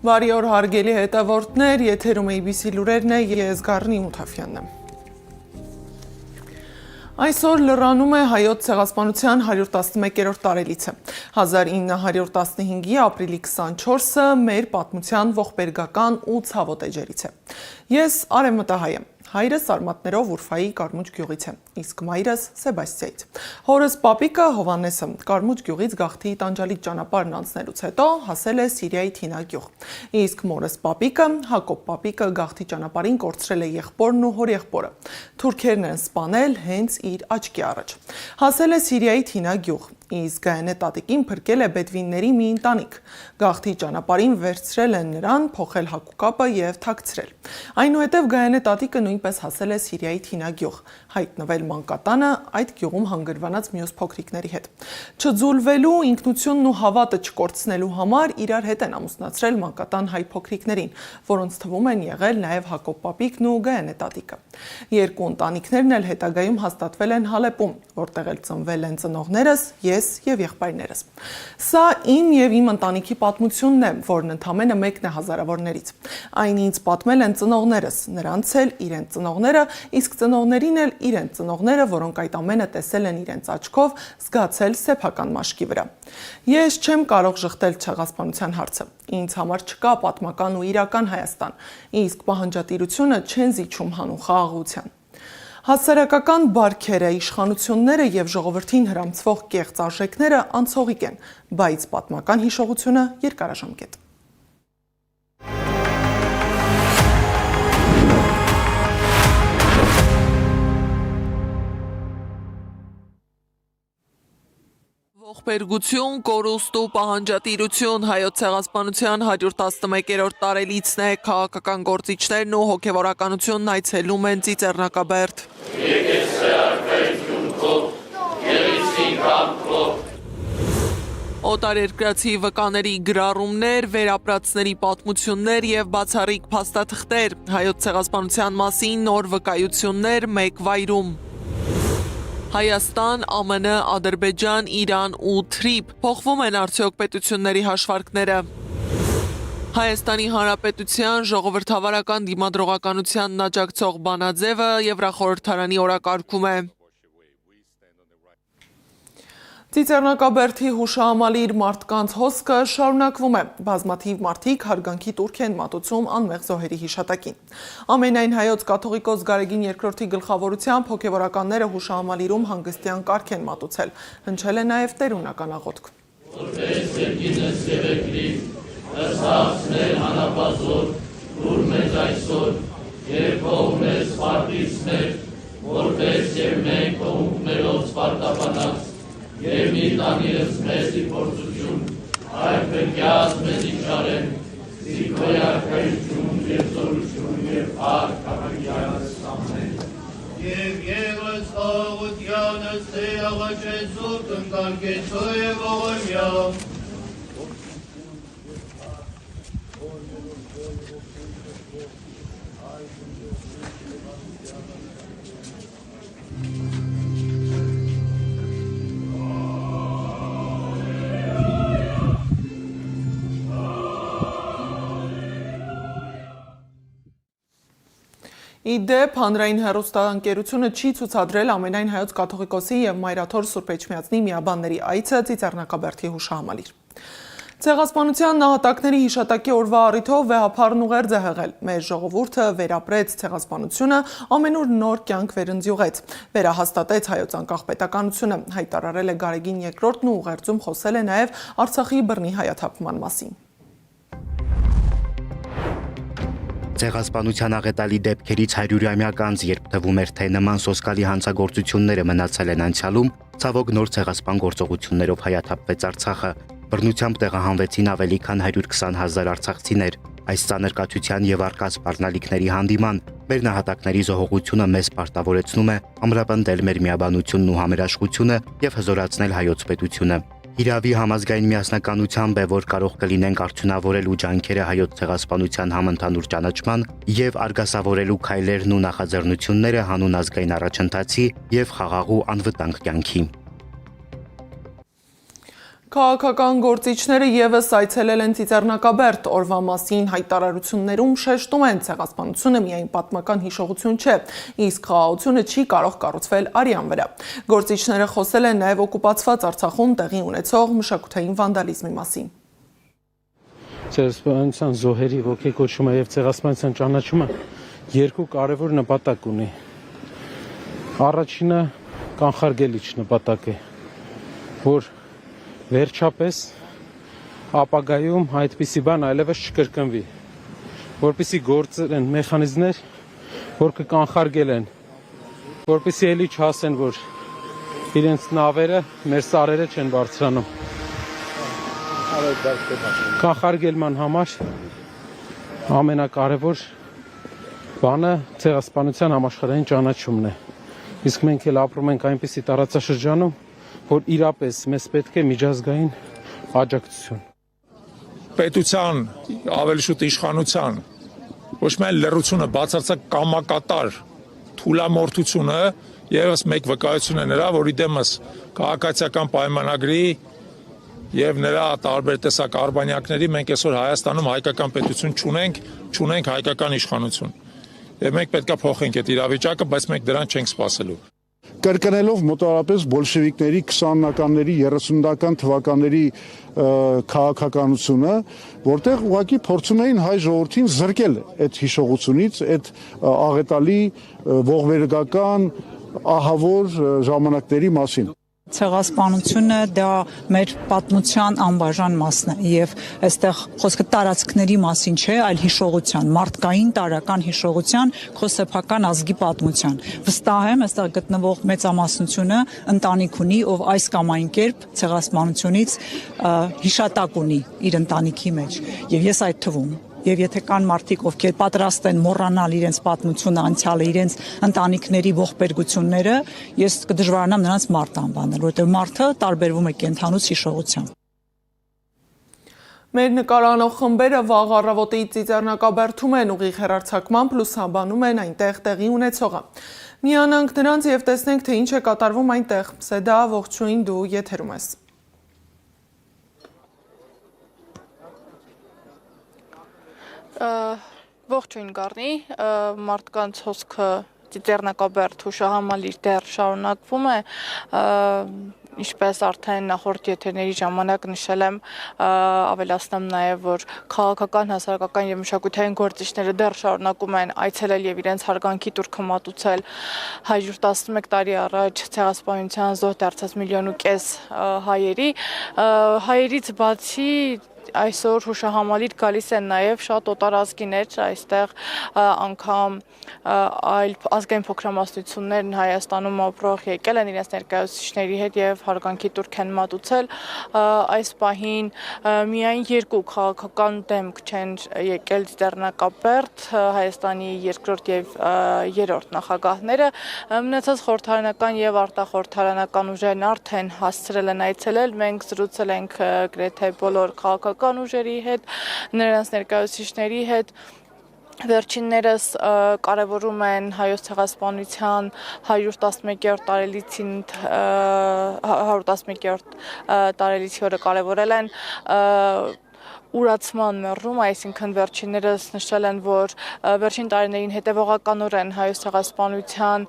Բարի օր հարգելի հետևորդներ, եթերում ABC լուրերն է, ես Գառնի Մութաֆյանն եմ։ Այսօր լրանում է հայոց ցեղասպանության 111-րդ տարելիցը։ 1915-ի ապրիլի 24-ը մեր պատմության ողբերգական ու ցավոտ էջերից է։ Ես Արևմտահայ եմ։ Հայրս Արմատներով Ուրֆայի Կարմուճ գյուղից է, իսկ մայրս Սեբաստիայից։ Հորս պապիկը Հովանեսը Կարմուճ գյուղից Գաղթի տանջալից ճանապարհն անցնելուց հետո հասել է Սիրիայի Թինա գյուղ։ Իսկ մորս պապիկը Հակոբ պապիկը Գաղթի ճանապարհին կորցրել է եղբորն ու հորեղբորը։ Թուրքերն են սպանել հենց իր աչքի առաջ։ Հասել է Սիրիայի Թինա գյուղ, իսկ Գայանե տատիկին փրկել է բեդվինների մի ընտանիք։ Գաղթի ճանապարհին վերցրել են նրան, փոխել հագուկապը եւ թաքցրել։ Այնուհետև Գայանե տատիկը նույնպես հասել է Սիրիայի Թինա գյուղ, հայտնվել մանկատանը այդ գյուղում հանգրվանած մյուս փոքրիկների հետ։ Չձուլվելու, ինքնությունն ու հավատը չկորցնելու համար իրար հետ են ամուսնացրել մանկատան հայ փոքրիկներին, որոնց թվում են եղել նաև Հակոբ պապիկն ու Գայանե տատիկը։ Երկու ընտանիքներն էլ հետագայում հաստատվել են Հալեպում, որտեղ էլ ծնվել են ծնողներս, ես եւ եղբայրներս։ Սա իմ եւ իմ ընտանիքի պատմությունն է, որն ընդամենը մեկն է հազարավորներից։ Այն ինձ պատմել են ծնողներս, նրանց էլ իրենց ծնողները, իսկ ծնողներին էլ իրենց ծնողները, որոնք այդ ամենը տեսել են իրենց աչքով, զգացել սեփական մաշկի վրա։ Ես չեմ կարող շղթել ցեղասպանության հարցը։ Ինձ համար չկա պատմական ու իրական Հայաստան, իսկ պահանջատիրությունը չեն զիջում հանուն խաղաղության։ Հասարակական բարքերը, իշխանությունները եւ ժողովրդին հրամցվող կեղծ արժեքները անցողիկ են, բայց պատմական հիշողությունը երկարաժամկետ։ Ողբերգություն, կորուստ ու պահանջատիրություն հայոց ցեղասպանության 111-րդ տարելիցն է, քաղաքական գործիչներն ու հոգևորականությունն այցելում են Ծիծեռնակաբերդ։ Օտարերկրացի վկաների գրառումներ, վերապրածների պատմություններ եւ բացառիկ փաստաթղթեր, հայոց ցեղասպանության մասին նոր վկայություններ մեկ վայրում։ Հայաստան, ԱՄՆ, Ադրբեջան, Իրան ու Թրիպ փոխվում են արդյոք պետությունների հաշվարկները։ Հայաստանի Հանրապետության ժողովրդավարական դիմադրողականությանն աջակցող բանաձևը Եվրախորհրդարանի օրակարգում է։ Ծիծեռնակաբերդի հուշահամալիր մարդկանց հոսքը շարունակվում է։ Բազմաթիվ մարդիկ հարգանքի տուրք են մատուցում անմեղ զոհերի հիշատակին։ Ամենայն հայոց կաթողիկոս Գարեգին II-ի գլխավորությամբ հոգևորականները հուշահամալիրում հանգստյան կարգ են մատուցել։ Հնչել է նաև տերունական աղոթք։ Որպես երկինս եւ եկրի, ըստ հանապազոր, դուր մեզ այսօր, եւ կողմես սպարտիցներ, որպես եւ մենք կողմներով սպարտաբանած, և մի տանիրս մեզ իպորցություն, այլ պերկյաս մեզ իքշարեն, զիքոյ արկայություն և զորություն և ար կապակյանս ամեն։ Եվ եղս աղությանս թե աղաչեց զուտ ընկարկեցո և ողոմյամ։ Իդեպ հանրային հեռուստաընկերությունը չի ցուցադրել ամենայն հայոց կաթողիկոսի եւ Մայրաթոր Սուրբ Էջմիածնի միաբանների այցը Ծիծեռնակաբերդի հուշահամալիր։ Ցեղասպանության նահատակների հիշատակի օրվա առիթով վեհափառն ուղերձ է հղել։ Մեր ժողովուրդը վերապրեց ցեղասպանությունը, ամենուր նոր կյանք վերընձյուղեց, վերահաստատեց հայոց անկախ պետականությունը, հայտարարել է Գարեգին II-ն ու ուղերձում խոսել է նաև Արցախի բռնի հայաթափման մասին։ Ցեղասպանության աղետալի դեպքերից 100-ամյակ անց, երբ թվում էր, թե նման սոսկալի հանցագործությունները մնացել են անցյալում, ցավոք նոր ցեղասպան գործողություններով հայաթափվեց Արցախը։ Բռնությամբ տեղահանվեցին ավելի քան 120,000 արցախցիներ։ Այս ծանր կացության եւ առկա սպառնալիքների հանդիման մեր նահատակների զոհողությունը մեզ պարտավորեցնում է ամրապնդել մեր միաբանությունն ու համերաշխությունը եւ հզորացնել հայոց պետությունը։ Իրավի համազգային միասնականությամբ է, որ կարող կլինենք արդյունավորել ու ջանքերը հայոց ցեղասպանության համընդհանուր ճանաչման եւ արգասավորելու քայլերն ու նախաձեռնությունները հանուն ազգային առաջընթացի եւ խաղաղ ու անվտանգ կյանքի։ Քաղաքական գործիչները եւս այցելել են Ծիծեռնակաբերդ, օրվա մասին հայտարարություններում շեշտում են ցեղասպանությունը միայն պատմական հիշողություն չէ, իսկ խաղաղությունը չի կարող կառուցվել արյան վրա։ Գործիչները խոսել են նաեւ օկուպացված Արցախում տեղի ունեցող մշակութային վանդալիզմի մասին։ Ցեղասպանության զոհերի ոգեկոչումը եւ ցեղասպանության ճանաչումը երկու կարևոր նպատակ ունի։ Առաջինը կանխարգելիչ նպատակ է, որ վերջապես ապագայում այդպիսի բան այլևս չկրկնվի, որպեսզի գործել են մեխանիզմներ, որ կկանխարգելեն, որպեսզի էլի չասեն, որ իրենց նավերը մեր սարերը չեն բարձրանում։ Կանխարգելման համար ամենակարևոր բանը ցեղասպանության համաշխարհային ճանաչումն է։ Իսկ մենք էլ ապրում ենք այնպիսի տարածաշրջանում, որ իրապես մեզ պետք է միջազգային աջակցություն։ Պետության, ավելի շուտ իշխանության, ոչ միայն լռությունը, բացարձակ կամակատար թուլամորթությունը եւս մեկ վկայություն է նրա, որի դեմս քաղաքացիական պայմանագրի եւ նրա տարբեր տեսակ արբանյակների մենք այսօր Հայաստանում հայկական պետություն չունենք հայկական իշխանություն։ Եվ մենք պետք է փոխենք այդ իրավիճակը, բայց մենք դրան չենք սպասելու։ Կրկնելով մոտավորապես բոլշևիկների 20-ականների 30-ական թվականների քաղաքականությունը, որտեղ ուղղակի փորձում էին հայ ժողովրդին զրկել այդ հիշողությունից, այդ աղետալի ողբերգական ահավոր ժամանակների մասին։ Ցեղասպանությունը դա մեր պատմության անբաժան մասն է եւ այստեղ խոսքը տարածքների մասին չէ, այլ հիշողության, մարդկային տարական հիշողության, քո սեփական ազգի պատմության։ Վստահ եմ, այստեղ գտնվող մեծամասնությունը ընտանիք ունի, ով այս կամ այն կերպ ցեղասպանությունից հիշատակ ունի իր ընտանիքի մեջ եւ ես այդ թվում Եվ եթե կան մարդիկ, ովքեր պատրաստ են մոռանալ իրենց պատմությունը, անցյալը, իրենց ընտանիքների ողբերգությունները, ես կդժվարանամ նրանց մարդ անվանել, որովհետև մարդը տարբերվում է կենդանուց հիշողությամբ։ Մեր նկարանող խմբերը վաղ առավոտի Ծիծեռնակաբերդում են ուղիղ հեռարձակմամբ լուսաբանում են այնտեղ տեղի ունեցողը։ Միանանք նրանց եւ տեսնենք, թե ինչ է կատարվում այնտեղ։ Սեդա, ողջույն, դու եթերում ես։ Ողջույն Գառնի, մարդկանց հոսքը Ծիծեռնակաբերդ հուշահամալիր դեռ շարունակվում է, ինչպես արդեն նախորդ եթերների ժամանակ նշել եմ, ավելացնեմ նաև, որ քաղաքական, հասարակական եւ մշակութային գործիչները դեռ շարունակում են այցելել եւ իրենց հարգանքի տուրքը մատուցել 111 տարի առաջ ցեղասպանության զոհ դարձած 1.5 միլիոն հայերից բացի այսօր հուշահամալիր գալիս են նաև շատ օտարազգիներ, այստեղ անգամ այլ ազգային փոքրամասնություններն Հայաստանում ապրող եկել են իրենց ներկայացուցիչների հետ եւ հարգանքի տուրք են մատուցել։ Այս պահին միայն երկու քաղաքական դեմք չեն եկել Ծիծեռնակաբերդ, Հայաստանի երկրորդ եւ երրորդ նախագահները, մնացած խորհրդարանական եւ արտախորհրդարանական ուժերն արդեն հասցրել են այցելել, մենք զրուցել ենք գրեթե բոլոր քաղաքական ուժերի հետ, նրանց ներկայացուցիչների հետ։ Վերջիններս կարևորում են հայոց ցեղասպանության 111-րդ տարելիցի օրը կարևորել են ուրացման մեռում, այսինքն վերջիններս նշել են, որ վերջին տարիներին հետևողականորեն հայոց ցեղասպանության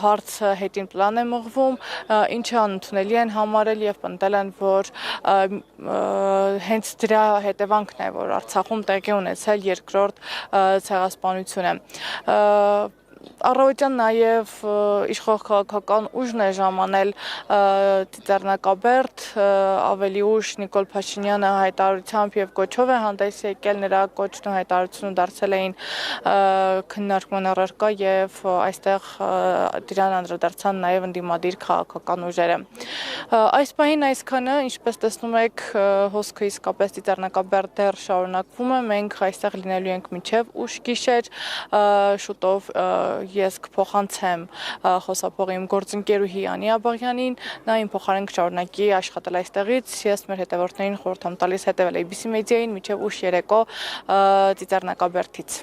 հարցը հետին պլան է մղվում, ինչը անընդունելի են համարել եւ պնդել են, որ հենց դրա հետևանքն է, որ Արցախում տեղի ունեցել երկրորդ ցեղասպանությունը։ Առավոտյան նաև իշխող քաղաքական ուժն է ժամանել Ծիծեռնակաբերդ, ավելի ուշ Նիկոլ Փաշինյանը հայտարարությամբ եւ կոչով է հանդես եկել, նրա կոչն ու հայտարարությունը դարձել էին քննարկման առարկա եւ այստեղ դրան անդրադարձան նաև ընդդիմադիր քաղաքական ուժերը։ Այս պահին այսքանը, ինչպես տեսնում եք, հոսքը իսկապես Ծիծեռնակաբերդ դեռ շարունակվում է, մենք այստեղ լինելու ենք մինչև ուշ գիշեր, շուտով ես կփոխանցեմ խոսափողի իմ գործընկերուհի Անի Աբաղյանին, նա իմ փոխարեն կշարունակի աշխատել այստեղից, ես մեր հետևորդներին խորհուրդ եմ տալիս հետևել ABC մեդիային մինչև ուշ երեկո Ծիծեռնակաբերդից։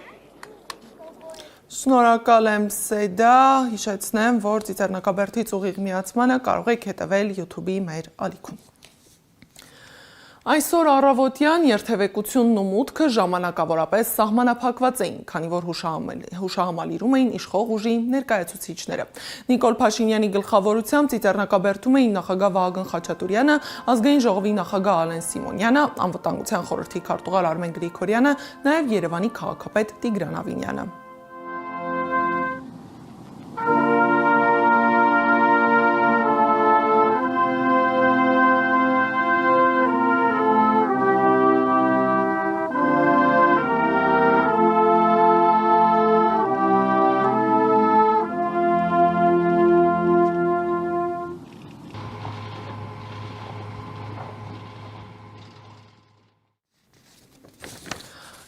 Շնորհակալ եմ Սեդա, հիշեցնեմ, որ Ծիծեռնակաբերդից ուղիղ միացմանը կարող եք հետևել YouTube-ի մեր ալիքում։ Այսօր առավոտյան երթևեկությունն ու մուտքը ժամանակավորապես սահմանափակված էին, քանի որ հուշահամալիրում էին իշխող ուժի ներկայացուցիչները։ Նիկոլ Փաշինյանի գլխավորությամբ ծիծեռնակաբերդում էին նախագահ Վահագն Խաչատուրյանը, ազգային ժողովի նախագահ Ալեն Սիմոնյանը, անվտանգության խորհրդի քարտուղար Արմեն Գրիգորյանը, նաև Երևանի քաղաքապետ Տիգրան Ավինյանը։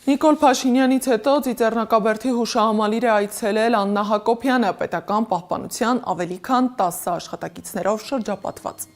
Նիկոլ Փաշինյանից հետո ծիծեռնակաբերդի հուշահամալիր է այցելել Աննա Հակոբյանը, պետական պահպանության ավելի քան 10 աշխատակիցներով շրջապատված։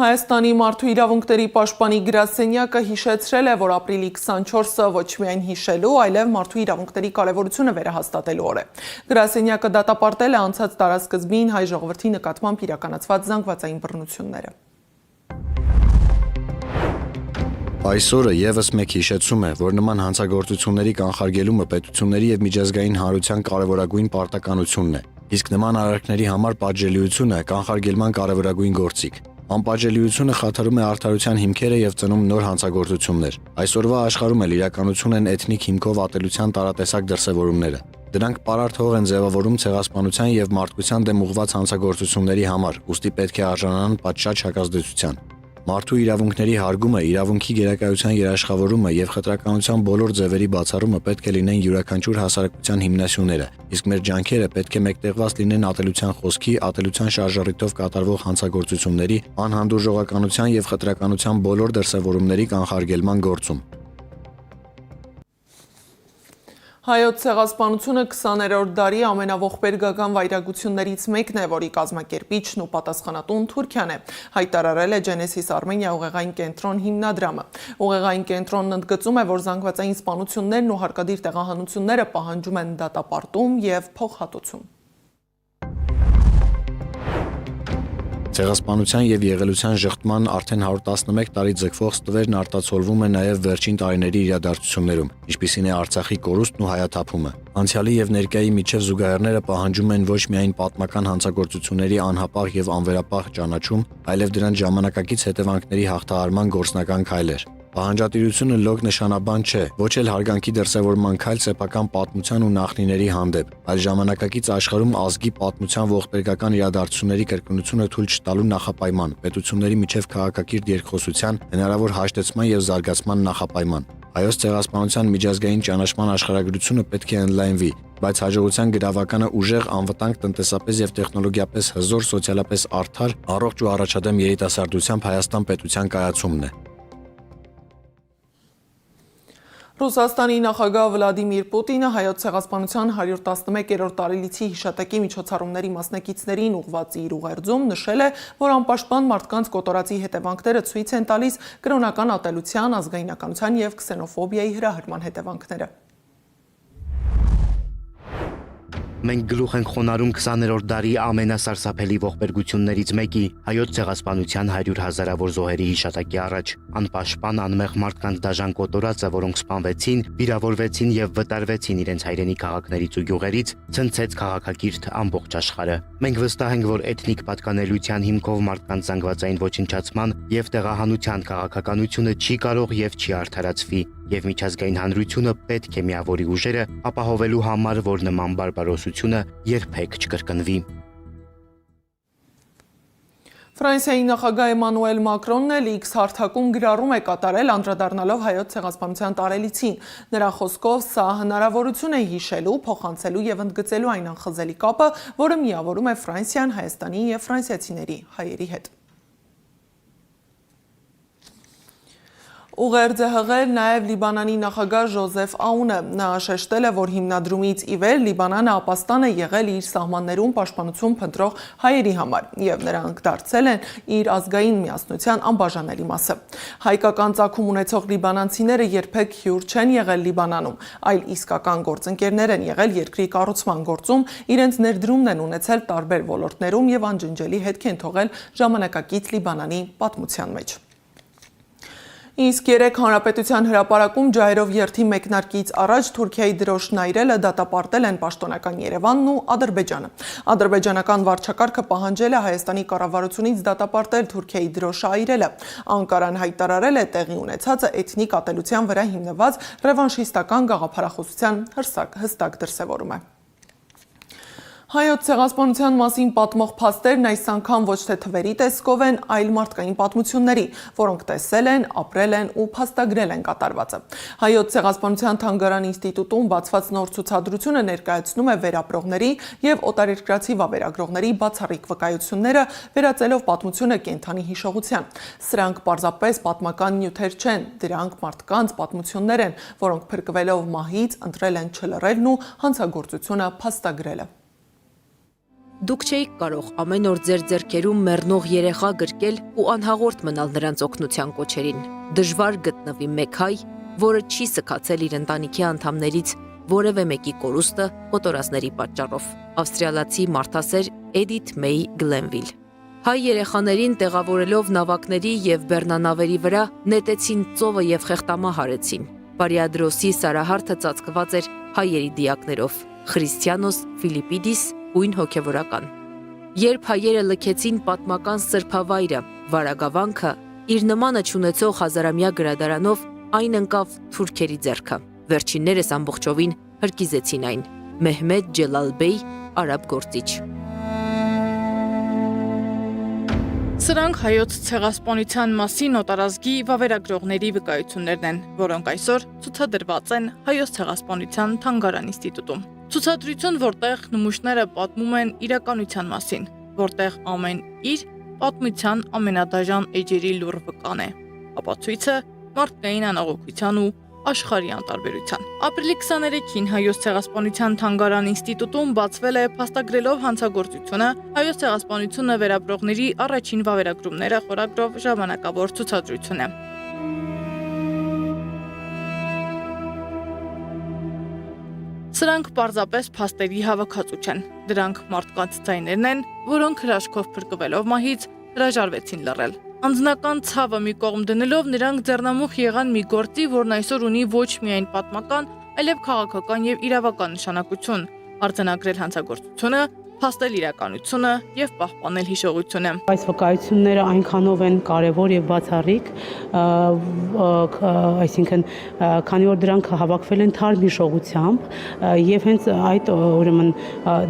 Հայաստանի մարդու իրավունքների պաշտպանի գրասենյակը հիշեցրել է, որ ապրիլի 24-ը ոչ միայն հիշելու, այլև մարդու իրավունքների կարևորությունը վերահաստատելու օր է։ Գրասենյակը դատապարտել է անցած տարասկզբին հայ ժողովրդի նկատմամբ իրականացված զանգվածային բռնությունները։ Այսօրը եւս մեկ հիշեցում է, որ նման հանցագործությունների կանխարգելումը պետությունների եւ միջազգային հանրության կարևորագույն պարտականությունն է, իսկ նման արարքների համար պատժելիությունը կանխարգելման կարևորագույն գործիք։ Անպատժելիությունը խաթարում է արդարության հիմքերը եւ ծնում նոր հանցագործություններ։ Այսօրվա աշխարհում էլ իրականություն են էթնիկ հիմքով ատելության տարատեսակ դրսևորումները։ Դրանք պարարտ հող են ձևավորում ցեղասպանության եւ մարդկության դեմ ուղղված հանցագործությունների համար, ուստի պետք է արժանանան պատշաճ հակազդեցության։ Մարդու իրավունքների հարգումը, իրավունքի գերակայության երաշխավորումը եւ խտրականության բոլոր ձևերի բացառումը պետք է լինեն յուրաքանչյուր հասարակության հիմնասյուները, իսկ մեր ջանքերը պետք է մեկտեղված լինեն ատելության խոսքի, ատելության շարժառիթով կատարվող հանցագործությունների, անհանդուրժողականության եւ խտրականության բոլոր դրսևորումների կանխարգելման գործում։ Հայոց ցեղասպանությունը 20-րդ դարի ամենաողբերգական վայրագություններից մեկն է, որի կազմակերպիչն ու պատասխանատուն Թուրքիան է, հայտարարել է Genesis Armenia ուղեղային կենտրոն հիմնադրամը։ Ուղեղային կենտրոնն ընդգծում է, որ զանգվածային սպանություններն ու հարկադիր տեղահանությունները պահանջում են դատապարտում եւ փոխհատուցում։ Ցեղասպանության եւ եղելության ժխտման արդեն 111 տարի ձգվող ստվերն արտացոլվում է նաեւ վերջին տարիների իրադարձություններում, ինչպիսին է Արցախի կորուստն ու հայաթափումը։ Անցյալի եւ ներկայի միջև զուգահեռները պահանջում են ոչ միայն պատմական հանցագործությունների անհապաղ եւ անվերապահ ճանաչում, այլև դրանց ժամանակակից հետևանքների հաղթահարման գործնական քայլեր։ Պահանջատիրությունը լոկ նշանաբան չէ, ոչ էլ հարգանքի դրսևորման քայլ սեփական պատմության ու նախնիների հանդեպ, այլ ժամանակակից աշխարհում ազգի պատմության ողբերգական իրադարձությունների կրկնությունը թույլ չտալու նախապայման, պետությունների միջև քաղաքակիրթ երկխոսության, հնարավոր հաշտեցման եւ զարգացման նախապայման։ Հայոց ցեղասպանության միջազգային ճանաչման աշխարհագրությունը պետք է ընդլայնվի, բայց հաջողության գրավականը ուժեղ, անվտանգ, տնտեսապես եւ տեխնոլոգիապես հզոր, սոցիալապես արդար, առողջ ու առաջադեմ երիտասարդությամբ Հայաստան պետության կայացումն է։ Ռուսաստանի նախագահ Վլադիմիր Պուտինը հայոց ցեղասպանության 111-րդ տարելիցի հիշատակի միջոցառումների մասնակիցներին ուղղված իր ուղերձում նշել է, որ անպաշտպան մարդկանց կոտորածի հետևանքները ցույց են տալիս կրոնական ատելության, ազգայնականության եւ քսենոֆոբիայի հրահրման հետևանքները։ Մենք գլուխ ենք խոնարհում 20-րդ դարի ամենասարսափելի ողբերգություններից մեկի հայոց ցեղասպանության 100,000-ավոր զոհերի հիշատակի առաջ։ Անպաշտպան անմեղ մարդկանց դաժան կոտորածը, որոնք սպանվեցին, վիրավորվեցին եւ վտարվեցին իրենց հայրենի քաղաքներից ու գյուղերից, ցնցեց քաղաքակիրթ ամբողջ աշխարհը։ Մենք վստահ ենք, որ էթնիկ պատկանելիության հիմքով մարդկանց զանգվածային ոչնչացման եւ տեղահանության քաղաքականությունը չի կարող եւ չի արդարացվի, եւ միջազգային հանրությունը պետք է միավորի ուժերը ապահովելու համար, որ նման բարբարոսությունը երբեք չկրկնվի։ Ֆրանսիայի նախագահ Էմանուել Մակրոնն էլ X հարթակում գրառում է կատարել անդրադառնալով հայոց ցեղասպանության տարելիցին։ Նրա խոսքով սա հնարավորություն է հիշելու, փոխանցելու եւ ընդգծելու այն անխզելի կապը, որը միավորում է Ֆրանսիան Հայաստանի եւ ֆրանսիացիների հայերի հետ։ Ուղերձ է հղել նաև Լիբանանի նախագահ Ժոզեֆ Աունը։ Նա շեշտել է, որ հիմնադրումից ի վեր Լիբանանը ապաստան է եղել իր սահմաններում պաշտպանություն փնտրող հայերի համար, եւ նրանք դարձել են իր ազգային միասնության անբաժանելի մասը։ Հայկական ծագում ունեցող լիբանանցիները երբեք հյուր չեն եղել Լիբանանում, այլ իսկական գործընկերներ են եղել երկրի կառուցման գործում, իրենց ներդրումն են ունեցել տարբեր ոլորտներում եւ անջնջելի հետք են թողել ժամանակակից Լիբանանի պատմության մեջ։ Իսկ երեք հանրապետության հրապարակում ջահերով երթի մեկնարկից առաջ Թուրքիայի դրոշն այրելը դատապարտել են պաշտոնական Երևանն ու Ադրբեջանը։ Ադրբեջանական վարչակարգը պահանջել է Հայաստանի կառավարությունից դատապարտել Թուրքիայի դրոշը այրելը։ Անկարան հայտարարել է տեղի ունեցածը էթնիկ ատելության վրա հիմնված ռևանշիստական գաղափարախոսության հստակ դրսևորում է։ Հայոց ցեղասպանության մասին պատմող փաստերն այս անգամ ոչ թե թվերի տեսքով են, այլ մարդկային պատմությունների, որոնք տեսել են, ապրել են ու փաստագրել են կատարվածը։ Հայոց ցեղասպանության թանգարան ինստիտուտում բացված նոր ցուցադրությունը ներկայացնում է վերապրողների եւ օտարերկրացի վավերագրողների բացառիկ վկայությունները, վերածելով պատմությունը կենդանի հիշողության։ Սրանք պարզապես պատմական նյութեր չեն, դրանք մարդկանց պատմություններ են, որոնք փրկվելով մահից ընտրել են չլռելն ու հանցագործությունը փաստագրելը։ Դուք չէիք կարող ամեն օր ձեր ձեռքերում մեռնող երեխա գրկել ու անհաղորդ մնալ նրանց օգնության կոչերին։ Դժվար գտնվի մեկ հայ, որը չի սքացել իր ընտանիքի անդամներից որևէ մեկի կորուստը օտորածների պատճառով։ Ավստրիալացի մարդասեր Էդիթ Մեյ Գլենվիլ։ Հայ երեխաներին տեղավորելով նավակների եւ բեռնանավերի վրա նետեցին ծովը եւ խեղտամահ արեցին։ Պարիադրոսի սարահարթը ծածկված էր հայերի դիակներով։ Խրիստիանոս Ֆիլիպիդիս ույն հոգևորական։ Երբ հայերը լքեցին պատմական սրբավայրը, Վարագավանքը, իր նմանը չունեցող հազարամյա գրադարանով այն ընկավ թուրքերի ձեռքը։ Վերջիններս ամբողջովին հրկիզեցին այն։ Մեհմեդ Ջելալբեյ, արաբ գործիչ։ Սրանք հայոց ցեղասպանության մասին օտարազգի վավերագրողների վկայություններն են, որոնք այսօր ցուցադրված են Հայոց ցեղասպանության թանգարան ինստիտուտում։ Ցուցադրություն, որտեղ նմուշները պատմում են իրականության մասին, որտեղ ամեն իր պատմության ամենադաժան էջերի լուռ վկան է։ Ապացույցը մարդկային անաղոքության ու աշխարհի անտարբերության։ Ապրիլի 23-ին Հայոց ցեղասպանության թանգարան ինստիտուտում բացվել է փաստագրելով հանցագործությունը Հայոց ցեղասպանությունը վերապրողների առաջին վավերագրումները խորագրով ժամանակավոր ցուցադրություն է։ Սրանք պարզապես փաստերի հավաքածու չեն։ Դրանք մարդկանց ձայներն են, որոնք հրաշքով փրկվելով մահից հրաժարվեցին լռել։ Անձնական ցավը մի կողմ դնելով նրանք ձեռնամուխ եղան մի գործի, որն այսօր ունի ոչ միայն պատմական, այլև քաղաքական եւ իրավական նշանակություն, արձանագրել հանցագործությունը, փաստել իրականությունը եւ պահպանել հիշողությունը։ Այս վկայությունները այնքանով են կարևոր եւ բացառիկ, այսինքն քանի որ դրանք հավաքվել են թարմ հիշողությամբ եւ հենց այդ ուրեմն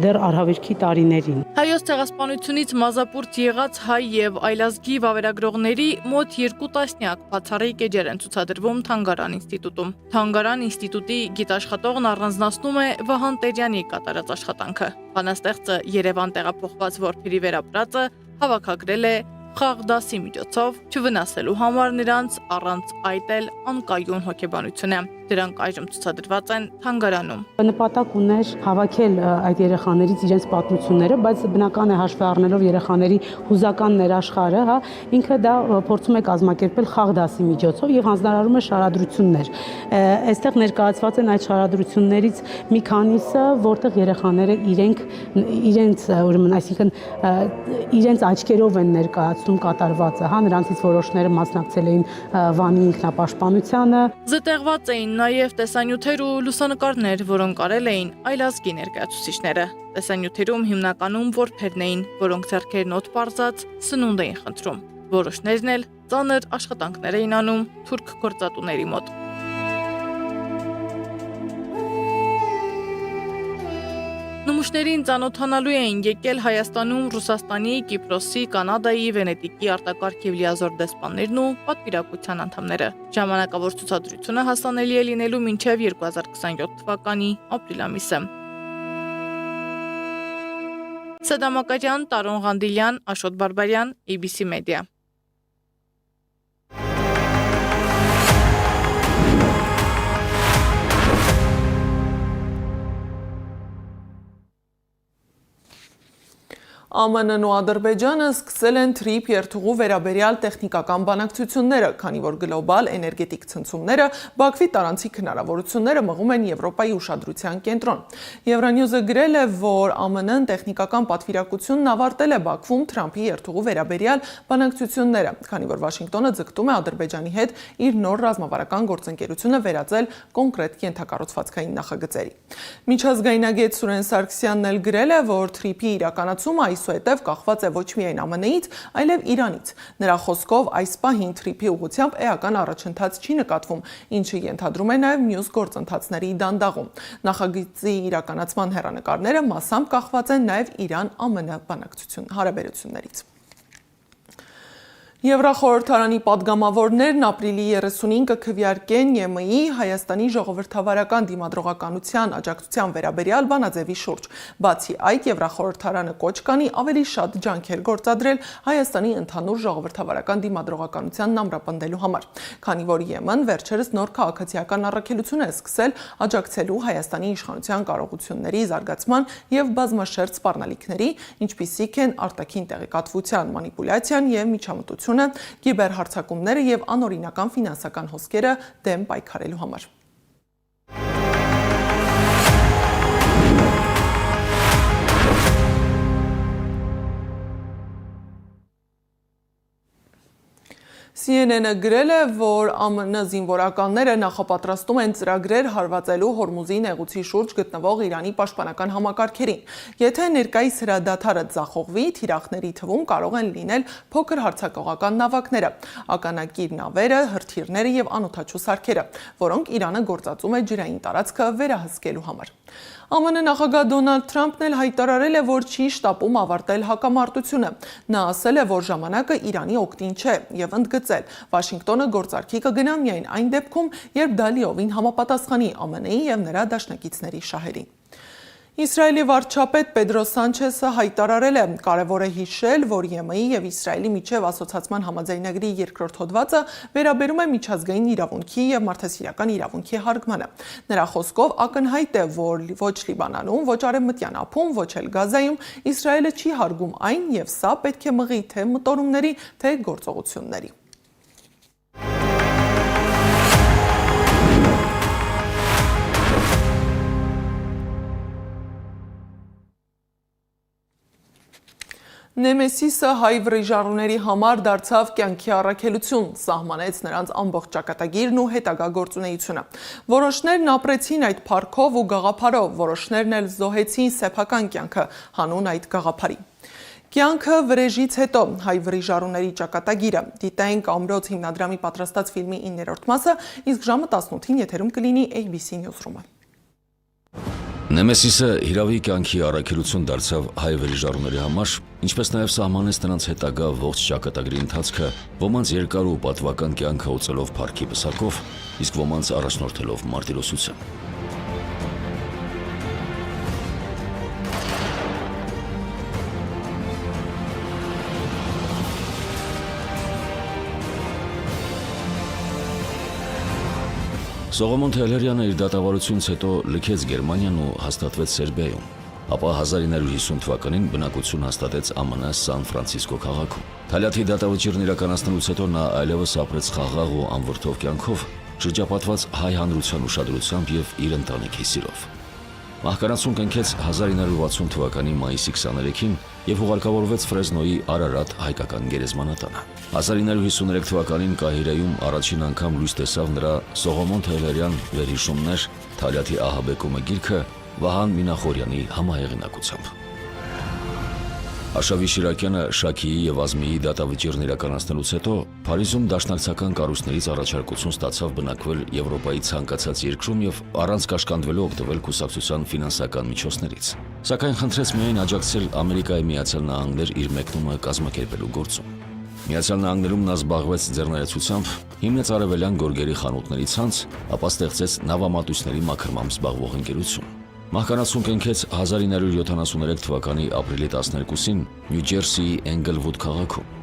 դեռ արհավիրքի տարիներին։ Հայոց ցեղասպանությունից մազապուրտ եղած հայ եւ այլազգի վավերագրողների մոտ 2 տասնյակ բացառիկ էջեր են ցուցադրվում Թանգարան ինստիտուտում։ Թանգարան ինստիտուտի գիտաշխատողն առանձնացնում է Վահան Տերյանի կատարած աշխատանքը։ Բանաստեղծը Երևան տեղափոխված որբերի վերապրածը հավաքագրել է խաղ դասի միջոցով չվնասելու համար նրանց առանց այդ էլ անկայուն հոգեբանությունը։ Դրանք այժմ ցուցադրված են թանգարանում։ Նպատակ ուներ հավաքել այդ երեխաներից իրենց պատմությունները, բայց բնական է հաշվի առնելով երեխաների հուզական ներաշխարհը, հա, ինքը դա փորձում է կազմակերպել խաղ դասի միջոցով եւ հանձնարարում է շարադրություններ։ Այստեղ ներկայացված են այդ շարադրություններից մի քանիսը, որտեղ երեխաները իրենց ուրեմն, այսինքն իրենց աչքերով են ներկայացնում կատարվածը, հա, նրանցից որոշները մասնակցել էին Վանի ինքնապաշտպանությանը։ Զտեղված էին նաև տեսանյութեր ու լուսանկարներ, որոնք արել էին այլազգի ներկայացուցիչները։ Տեսանյութերում հիմնականում որբերն էին, որոնք ձեռքերն օդ պարզած սնունդ էին խնդրում։ Որոշներն էլ ծանր աշխատանքներ էին անում թուրք գործատուների մոտ։ Նմուշներին ծանոթանալու էին եկել Հայաստանում, Ռուսաստանի, Կիպրոսի, Կանադայի, Վենետիկի արտակարգ եւ լիազոր դեսպաններն ու պատվիրակության անդամները։ Ժամանակավոր ցուցադրությունը հասանելի է լինելու մինչև 2027 թվականի ապրիլ ամիսը։ Սադամ Ակարյան, Տարոն Ղանդիլյան, Աշոտ Բարբարյան, ABC Media։ ԱՄՆ-ն ու Ադրբեջանը սկսել են թրիփ երթուղու վերաբերյալ տեխնիկական բանակցությունները, քանի որ գլոբալ էներգետիկ ցնցումները Բաքվի տարանցիկ հնարավորությունները մղում են Եվրոպայի ուշադրության կենտրոն։ Евроньюզը գրել է, որ ԱՄՆ-ն տեխնիկական պատվիրակությունն ավարտել է Բաքվում Թրամփի երթուղու վերաբերյալ բանակցությունները, քանի որ Վաշինգտոնը ձգտում է Ադրբեջանի հետ իր նոր ռազմավարական գործընկերությունը վերածել կոնկրետ ենթակառուցվածքային նախագծերի։ Միջազգայնագետ Սուրեն Սարգսյանն էլ գրել է, որ թրիփի իրականացումը այսուհետև կախված է ոչ միայն ԱՄՆ-ից, այլև Իրանից։ Նրա խոսքով այս պահին թրիփի ուղղությամբ էական առաջընթաց չի նկատվում, ինչը ենթադրում է նաև մյուս գործընթացների դանդաղում։ Նախագծի իրականացման հեռանկարները մասամբ կախված են նաև Իրան-ԱՄՆ հարաբերություններից։ Եվրախորհրդարանի падգամավորներն ապրիլի 30-ին կքվեարկեն ԵՄ-ի Հայաստանի ժողովրդավարական դիմադրողականության աջակցության վերաբերյալ բանաձևի շուրջ։ Բացի այդ, Եվրախորհրդարանը կոչ կանի ավելի շատ ջանքեր գործադրել Հայաստանի ընդհանուր ժողովրդավարական դիմադրողականությանն ամրապնդելու համար, քանի որ ԵՄ-ն վերջերս նոր քաղաքացիական առաքելություն է սկսել աջակցելու Հայաստանի իշխանության կարողությունների զարգացման եւ բազմաշերտ սպառնալիքների, ինչպիսիք են արտաքին տեղեկատվության մանիպուլյացիան եւ միջամտություն, կիբերհարձակումները եւ անօրինական ֆինանսական հոսքերը դեմ պայքարելու համար։ CNN-ը գրել է, որ ԱՄՆ զինվորականները նախապատրաստում են ծրագրեր հարվածելու Հորմուզի նեղուցի շուրջ գտնվող Իրանի պաշտպանական համակարգերին։ Եթե ներկայիս հրադադարը ձախողվի, թիրախների թվում կարող են լինել փոքր հարձակողական նավակները, ականակիր նավերը, հրթիռները եւ անօդաչու սարքերը, որոնք Իրանը գործածում է ջրային տարածքը վերահսկելու համար։ ԱՄՆ նախագահ Դոնալդ Թրամփն էլ հայտարարել է, որ չի շտապում ավարտել հակամարտությունը։ Նա ասել է, որ ժամանակը Իրանի օգտին չէ եւ ընդգծել. Վաշինգտոնը գործարքի կգնա միայն այն դեպքում, երբ դա լիովին համապատասխանի ԱՄՆ-ի եւ նրա դաշնակիցների շահերին։ Իսրայելի վարչապետ Պեդրո Սանչեսը հայտարարել է. կարևոր է հիշել, որ ԵՄ-ի եւ Իսրայելի միջև ասոցիացման համաձայնագրի երկրորդ հոդվածը վերաբերում է միջազգային իրավունքի եւ մարդասիրական իրավունքի հարգմանը։ Նրա խոսքով ակնհայտ է, որ ոչ Լիբանանում, ոչ Արևմտյան ափում, ոչ էլ Գազայում Իսրայելը չի հարգում այն եւ սա պետք է մղի թե մտորումների, թե գործողությունների։ Նեմեսիսը հայ վրիժառուների համար դարձավ կյանքի առաքելություն, սահմանեց նրանց ամբողջ ճակատագիրն ու հետագա գործունեությունը։ Որոշներն ապրեցին այդ փառքով ու գաղափարով, որոշներն էլ զոհեցին սեփական կյանքը հանուն այդ գաղափարի։ Կյանքը վրեժից հետո հայ վրիժառուների ճակատագիրը, դիտենք ամրոց հիմնադրամի պատրաստած ֆիլմի 9-րդ մասը, իսկ ժամը 18-ին եթերում կլինի ABC Newsroom-ը։ Նեմեսիսը հիրավի կյանքի առաքելություն դարձավ հայ վրիժառուների համար, ինչպես նաև սահմանեց նրանց հետագա ողջ ճակատագրի ընթացքը, ոմանց երկար ու պատվական կյանքը օծելով փառքի պսակով, իսկ ոմանց առաջնորդելով մարտիրոսության։ Սողոմոն Թեհլերյանը իր դատավարությունից հետո լքեց Գերմանիան ու հաստատվեց Սերբիայում, ապա 1950 թվականին բնակություն հաստատեց ԱՄՆ Սան Ֆրանցիսկո քաղաքում։ Թալյաթի դատավճիռն իրականացնելուց հետո նա այլևս ապրեց խաղաղ ու անվրդով կյանքով, շրջապատված հայ հանրության ուշադրությամբ եւ իր ընտանիքի սիրով։ Մահկանացուն կնքեց 1960 թվականի մայիսի 23-ին եւ ուղարկավորվեց Ֆրեզնոյի Արարատ հայկական գերեզմանատանը։ 1953 թվականին Կահիրեում առաջին անգամ լույս տեսավ նրա Սողոմոն Թեհլերյան վերհիշումներ Թալյաթի ահաբեկումը գիրքը Վահան Մինախորյանի համահեղինակությամբ։ Աշավի Շիրակյանը Շաքիի եւ Ազմիի դատավճիռն իրականացնելուց հետո Փարիզում դաշնակցական կառույցներից առաջարկություն ստացավ բնակվել Եվրոպայի ցանկացած երկրում եւ առանց կաշկանդվելու օգտվել կուսակցության ֆինանսական միջոցներից։ Սակայն խնդրեց միայն աջակցել Ամերիկայի Միացյալ Նահանգներ իր մեկնումը կազմակերպելու գործում։ Միացյալ Նահանգներում նա զբաղվեց ձեռներեցությամբ, հիմնեց արևելյան գորգերի խանութների ցանց, ապա ստեղծեց նավամատույցների մաքրմամբ զբաղվող ընկերություն։ Մահկանացուն կնքեց 1973 թվականի ապրիլի 12-ին Նյու Ջերսիի Էնգլվուդ քաղաքում։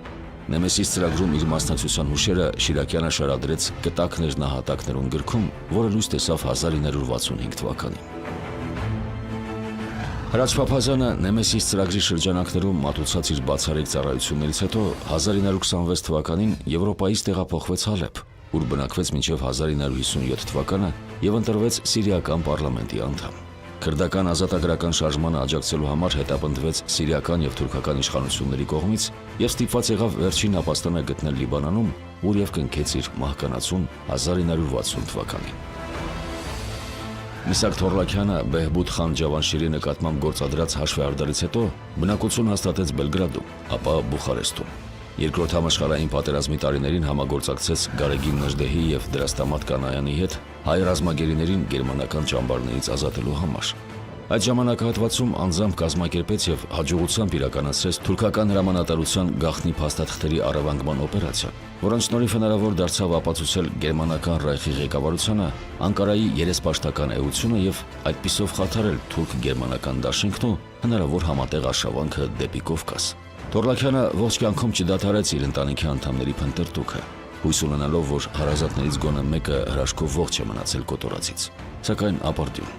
Նեմեսիս ծրագրում իր մասնակցության հուշերը Շիրակյանը շարադրեց «Կտակներ նահատակներուն» գրքում, որը լույս տեսավ 1965 թվականին։ Հրաչ Փափազյանը Նեմեսիս ծրագրի շրջանակներում մատուցած իր բացառիկ ծառայություններից հետո 1926 թվականին Եվրոպայից տեղափոխվեց Հալեբ, ուր բնակվեց մինչև 1957 թվականը եւ ընտրվեց սիրիական պարլամենտի անդամ։ Քրդական ազատագրական շարժմանը աջակցելու համար հետապնդվեց սիրիական եւ թուրքական իշխանությունների կողմից եւ ստիպված եղավ վերջին ապաստանը գտնել Լիբանանում, ուր եւ կնքեց իր մահկանացուն 1960 թվականին։ Միսակ Թորլաքյանը Բեհբուդ խան Ջավանշիրի նկատմամբ գործադրած հաշվեհարդարից հետո բնակություն հաստատեց Բելգրադում, ապա Բուխարեստում։ Երկրորդ համաշխարհային պատերազմի տարիներին համագործակցեց Գարեգին Նժդեհի եւ Դրաստամատ Կանայանի հետ հայ ռազմագերիներին գերմանական ճամբարներից ազատելու համար։ Այդ ժամանակահատվածում անձամբ կազմակերպեց եւ հաջողությամբ իրականացրեց թուրքական հրամանատարության գաղտնի փաստաթղթերի առևանգման օպերացիա, որոնց շնորհիվ հնարավոր դարձավ ապացուցել գերմանական Ռայխի ղեկավարությանը Անկարայի երեսպաշտական էությունը եւ այդպիսով խաթարել թուրք-գերմանական դաշինքն ու հնարավոր համատեղ արշավանքը դեպի Կովկաս։ Թորլաքյանը ողջ կյանքում չդադարեց իր ընտանիքի անդամների փնտրտուքը, հույս ունենալով, որ հարազատներից գոնե մեկը հրաշքով ողջ է մնացել կոտորածից, սակայն ապարդյուն։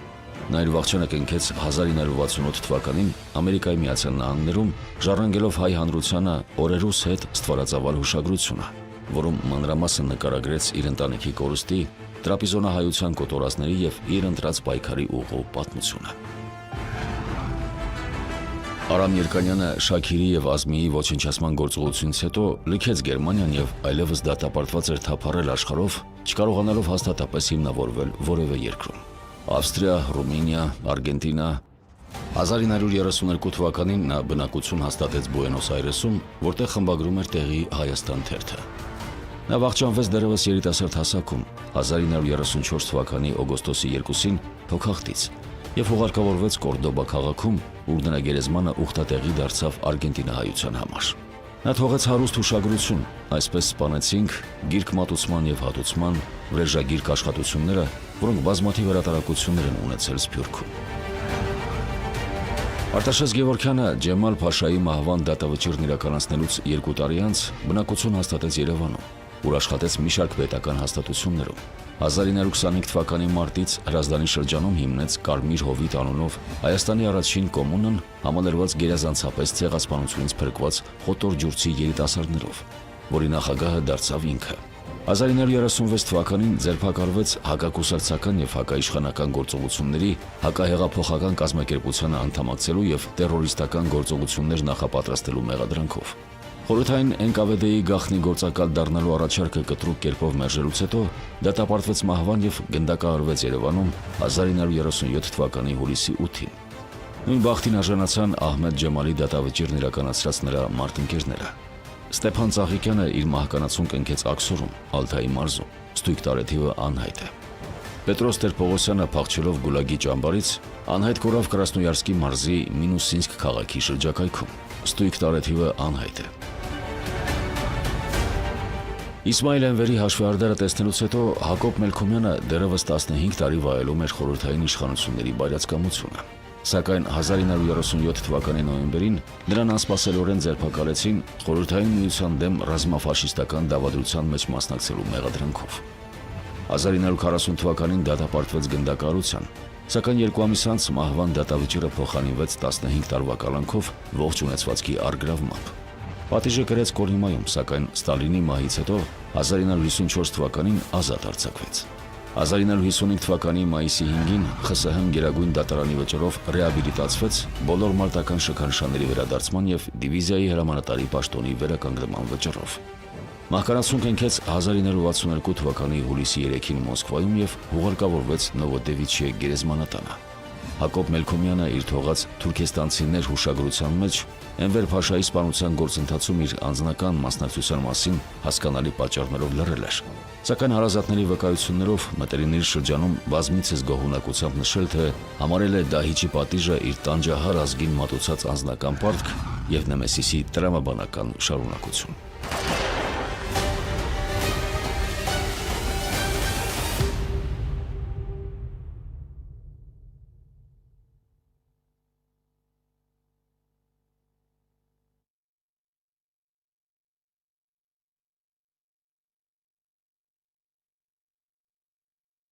Նա իր վախճանը կնքեց 1968 թվականին Ամերիկայի Միացյալ Նահանգներում, ժառանգելով հայ հանրությանը օրերուս հետ ստվարածավալ հուշագրությունը, որում մանրամասն նկարագրեց իր ընտանիքի կորուստի, տրապիզոնահայության կոտորածների եւ իր ընտրած պայքարի ուղու պատմությունը։ Արամ Երկանյանը Շաքիրի եւ Ազմիի ոչնչացման գործողությունից հետո լքեց Գերմանիան եւ այլևս դատապարտված էր թափառել աշխարհով, չկարողանալով հաստատապես հիմնավորվել որևէ երկրում։ Ավստրիա, Ռումինիա, Արգենտինա։ 1932 թվականին նա բնակություն հաստատեց Բուենոս Այրեսում, որտեղ խմբագրում էր տեղի Հայաստան թերթը։ Նա վախճանվեց դեռևս երիտասարդ հասակում 1934 թվականի օգոստոսի 2-ին փոքախտից եւ ուղարկավորվեց Կորդոբա քաղաքում, ուր նրա գերեզմանը ուխտատեղի դարձավ արգենտինահայության համար։ Նա թողեց հարուստ հուշագրություն, այսպես սպանեցինք գիրք մատուցման եւ հատուցման, վրեժագիրք աշխատությունները, որոնք բազմաթիվ հրատարակություններ են ունեցել Սփյուռքում։ Արտաշես Գևորգյանը Ջեմալ Փաշայի մահվան դատավճիռն իրականացնելուց 2 տարի անց բնակություն հաստատեց Երևանում, ուր աշխատեց մի շարք պետական հաստատություններում։ 1925 թվականի մարտից Հրազդանի շրջանում հիմնեց Կարմիր հովիտ անունով Հայաստանի առաջին կոմունան, համալրված գերազանցապես ցեղասպանությունից փրկված Խոտոր ջուրցի երիտասարդներով, որի նախագահը դարձավ ինքը։ 1936 թվականին ձերբակալվեց հակակուսակցական եւ հակաիշխանական գործողությունների հակահեղափոխական կազմակերպությանը անդամակցելու եւ տերորիստական գործողություններ նախապատրաստելու մեղադրանքով։ Խորհրդային NKVD-ի գաղտնի գործակալ դառնալու առաջարկը կտրուկ կերպով մերժելուց հետո դատապարտվեց մահվան եւ գնդակահարվեց Երևանում 1937 թվականի հուլիսի 8-ին։ Նույն բախտին արժանացան Ահմեդ Ջեմալի դատավճիռն իրականացրած նրա մարտնկերները։ Ստեփան Ծաղիկյանը իր մահկանացուն կնքեց Աքսորում, Ալթայի մարզում, ստույգ տարեթիվը անհայտ է։ Պետրոս Տեր-Պողոսյանը փախչելով Գուլագի ճամբարից անհայտ կորավ Կրասնոյարսկի մարզի Մինուսինսկ քաղաքի շրջակայքում, ստույգ տարեթիվը անհայտ է։ Իսմայիլ Էնվերի հաշվեհարդարը տեսնելուց հետո Հակոբ Մելքոմյանը դեռևս 15 տարի վայելում էր խորհրդային իշխանությունների բայրացկամությունը։ Սակայն 1937 թվականի նոյեմբերին նրան անսպասելիորեն ձերբակալեցին խորհրդային միության դեմ ռազմաֆաշիստական դավադրության մեջ մասնակցելու մեղադրանքով։ 1940 թվականին դատապարտվեց գնդակահարության, սակայն 2 ամիս անց մահվան դատավճիռը փոխանինվեց 15 տարվա կալանքով ողջ ունեցվածքի առգրավմամբ։ Պատիժը կրեց Կորնիմայում, սակայն Ստալինի մահից հետո 1954 թվականին ազատ արձակվեց։ 1955 թվականի մայիսի 5-ին ԽՍՀՄ գերագույն դատարանի վճռով ռեաբիլիտացվեց բոլոր մարտական շքանշանների վերադարձման եւ դիվիզիայի հրամանատարի պաշտոնի վերականգնման վճռով։ Մահկանացուն կնքեց 1962 թվականի հուլիսի 3-ին Մոսկվայում եւ հուղարկավորվեց Նովոդևիչի գերեզմանատանը։ Հակոբ Մելքոմյանը իր թողած թուրքեստանցիներ հուշագրության մեջ Էնվեր Փաշայի սպանության գործընթացում իր անձնական մասնակցության մասին հասկանալի պատճառներով լռել էր։ Սակայն հարազատների վկայություններով մտերիմների շրջանում բազմիցս գոհունակությամբ նշել, թե համարել է Դահիճի պատիժը իր տանջահար ազգին մատուցած անձնական պարտք եւ Նեմեսիսի տրամաբանական շարունակություն։